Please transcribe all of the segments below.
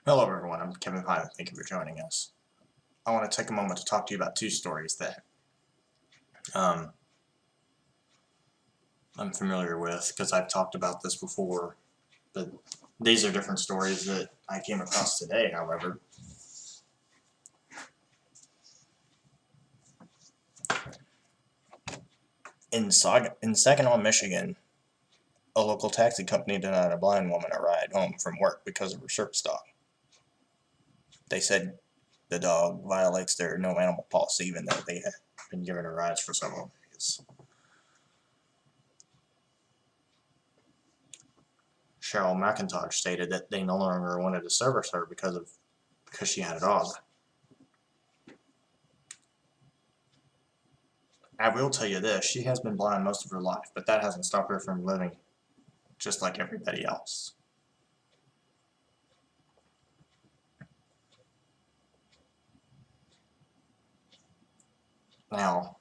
Hello everyone, I'm Kevin Piland. Thank you for joining us. I want to take a moment to talk to you about two stories that um, I'm familiar with because I've talked about this before, but these are different stories that I came across today, however. In Saginaw, Michigan, a local taxi company denied a blind woman a ride home from work because of her service dog. They said the dog violates their no animal policy even though they had been giving her rides for several days. Cheryl McIntosh stated that they no longer wanted to service her because she had a dog. I will tell you this, she has been blind most of her life, but that hasn't stopped her from living just like everybody else. Now,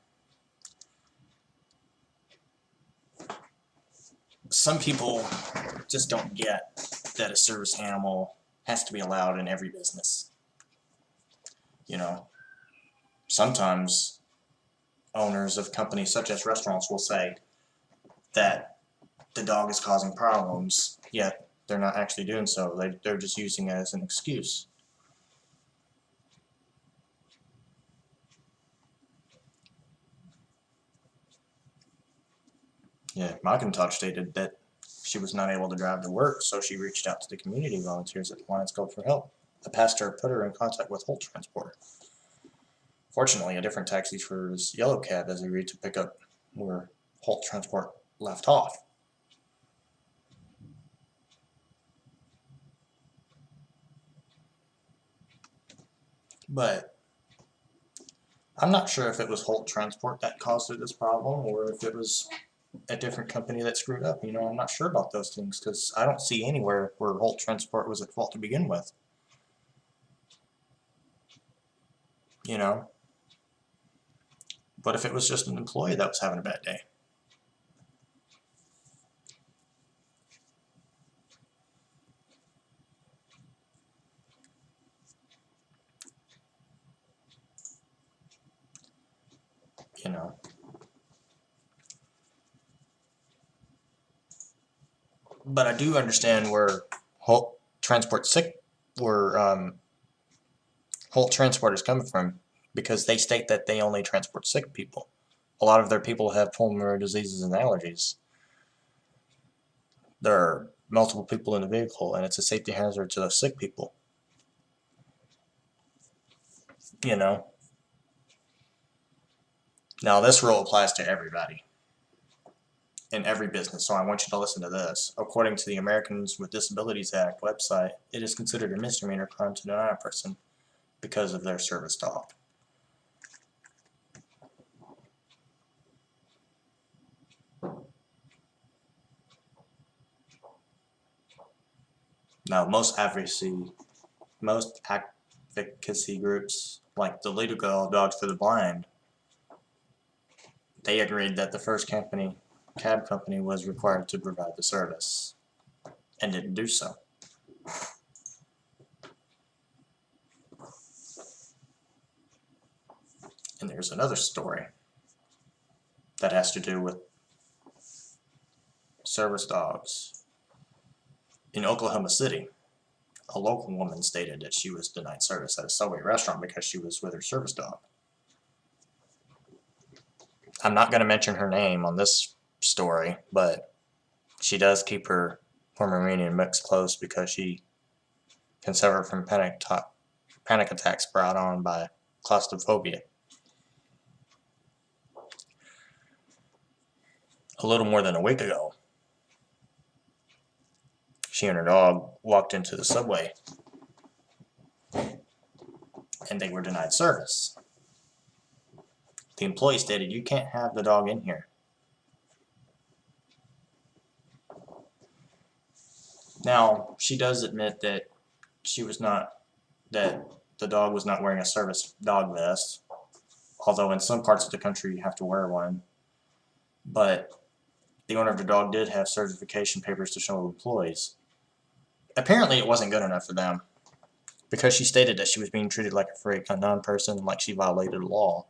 some people just don't get that a service animal has to be allowed in every business. You know, sometimes owners of companies such as restaurants will say that the dog is causing problems, yet they're not actually doing so. They're just using it as an excuse. Yeah, McIntosh stated that she was not able to drive to work, so she reached out to the community volunteers at the Lions Club for help. The pastor put her in contact with Holt Transport. Fortunately, a different taxi for his yellow cab has agreed to pick up where Holt Transport left off. But I'm not sure if it was Holt Transport that caused her this problem or if it was a different company that screwed up. I'm not sure about those things because I don't see anywhere where Holt Transport was at fault to begin with. You know? But if it was just an employee that was having a bad day. You know? But I do understand where Holt Transport sick, where Holt Transport is coming from, because they state that they only transport sick people. A lot of their people have pulmonary diseases and allergies. There are multiple people in the vehicle, and it's a safety hazard to those sick people. You know. Now this rule applies to everybody in every business, so I want you to listen to this. According to the Americans with Disabilities Act website, it is considered a misdemeanor crime to deny a person because of their service dog. Now, most advocacy groups, like the Legal Dogs for the Blind, they agreed that the first cab company was required to provide the service, and didn't do so. And there's another story that has to do with service dogs. In Oklahoma City, a local woman stated that she was denied service at a Subway restaurant because she was with her service dog. I'm not going to mention her name on this story, but she does keep her Pomeranian mix close because she can suffer from panic attacks brought on by claustrophobia. A little more than a week ago, she and her dog walked into the Subway and they were denied service. The employee stated, "You can't have the dog in here." Now, she does admit that that the dog was not wearing a service dog vest, although in some parts of the country you have to wear one. But the owner of the dog did have certification papers to show employees. Apparently it wasn't good enough for them. because she stated that she was being treated like a freak, a non-person, like she violated the law,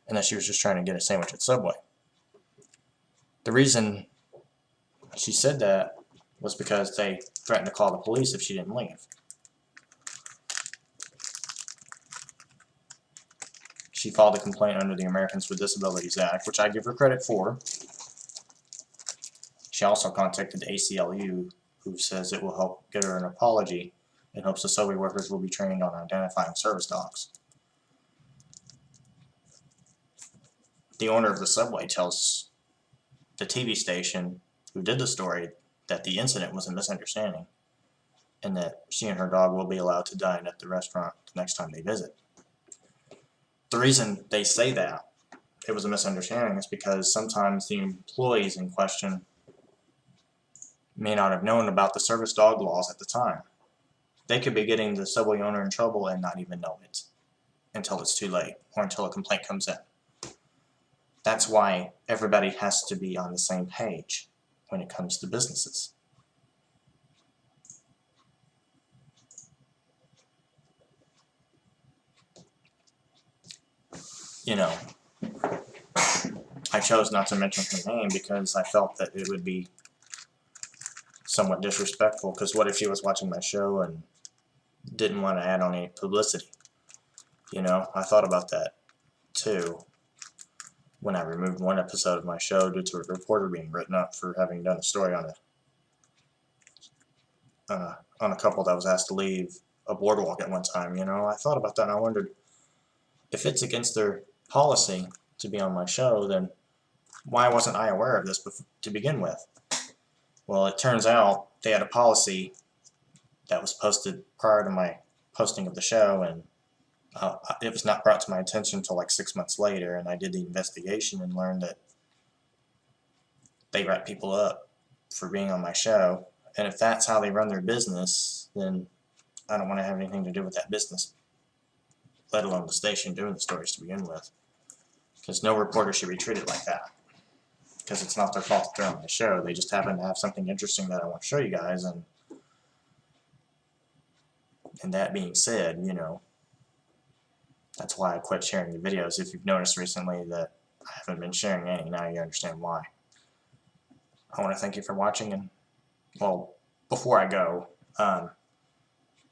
and that she was just trying to get a sandwich at Subway. The reason she said that was because they threatened to call the police if she didn't leave. She filed a complaint under the Americans with Disabilities Act, which I give her credit for. She also contacted the ACLU, who says it will help get her an apology and hopes the Subway workers will be trained on identifying service dogs. The owner of the Subway tells the TV station who did the story that the incident was a misunderstanding and that she and her dog will be allowed to dine at the restaurant the next time they visit. The reason they say that it was a misunderstanding is because sometimes the employees in question may not have known about the service dog laws at the time. They could be getting the Subway owner in trouble and not even know it until it's too late or until a complaint comes in. That's why everybody has to be on the same page when it comes to businesses. You know, I chose not to mention her name because I felt that it would be somewhat disrespectful, because what if she was watching my show and didn't want to add on any publicity? You know, I thought about that too when I removed one episode of my show due to a reporter being written up for having done a story on a couple that was asked to leave a boardwalk at one time. You know, I thought about that and I wondered, if it's against their policy to be on my show, then why wasn't I aware of this to begin with? Well, it turns out they had a policy that was posted prior to my posting of the show, and it was not brought to my attention until like 6 months later, and I did the investigation and learned that they write people up for being on my show, and if that's how they run their business, then I don't want to have anything to do with that business, let alone the station doing the stories to begin with, because no reporter should be treated like that, because it's not their fault that they're on my show. They just happen to have something interesting that I want to show you guys, and that being said, you know, that's why I quit sharing the videos. If you've noticed recently that I haven't been sharing any, now you understand why. I want to thank you for watching, and, well, before I go,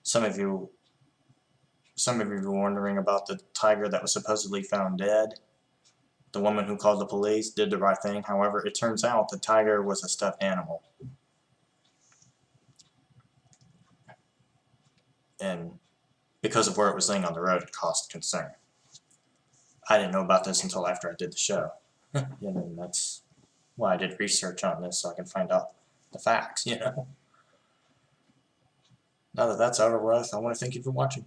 some of you were wondering about the tiger that was supposedly found dead. The woman who called the police did the right thing. However, it turns out the tiger was a stuffed animal. And because of where it was laying on the road, it caused concern. I didn't know about this until after I did the show. And that's why I did research on this, so I can find out the facts, you know. Now that that's over with, I want to thank you for watching.